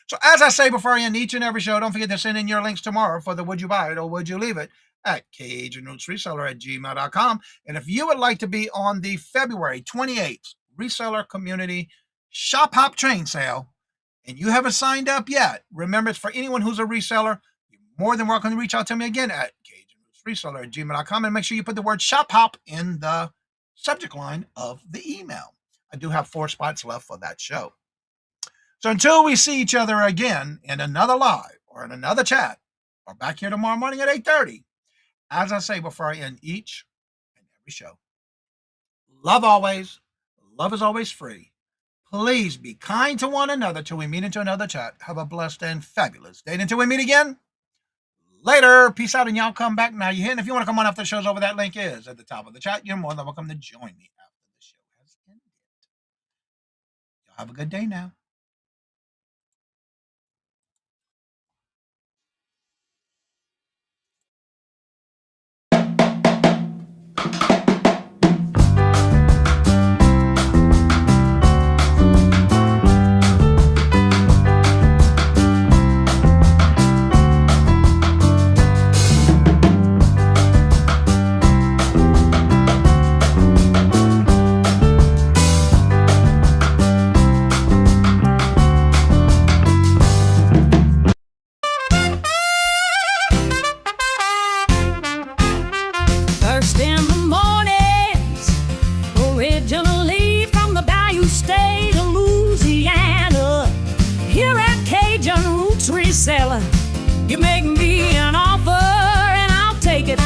So as I say before I end each and every show, don't forget to send in your links tomorrow for the Would You Buy It or Would You Leave It at KajunRootsReseller@gmail.com. And if you would like to be on the February 28th Reseller Community Shop Hop Train Sale and you haven't signed up yet, remember it's for anyone who's a reseller. You're more than welcome to reach out to me again at KajunRootsReseller@gmail.com and make sure you put the word Shop Hop in the subject line of the email. I do have 4 spots left for that show. So until we see each other again in another live or in another chat or back here tomorrow morning at 8:30, as I say before I end each and every show, love always, love is always free. Please be kind to one another till we meet into another chat. Have a blessed and fabulous day. Until we meet again, later. Peace out, and y'all come back now. You hit, if you want to come on after the show's over, that link is at the top of the chat. You're more than welcome to join me after the show has ended. Y'all have a good day now. First in the mornings, originally from the Bayou State of Louisiana. Here at Cajun Roots Reseller, you make me an offer and I'll take it.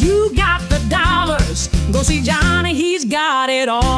You got the dollars, go see Johnny, he's got it all.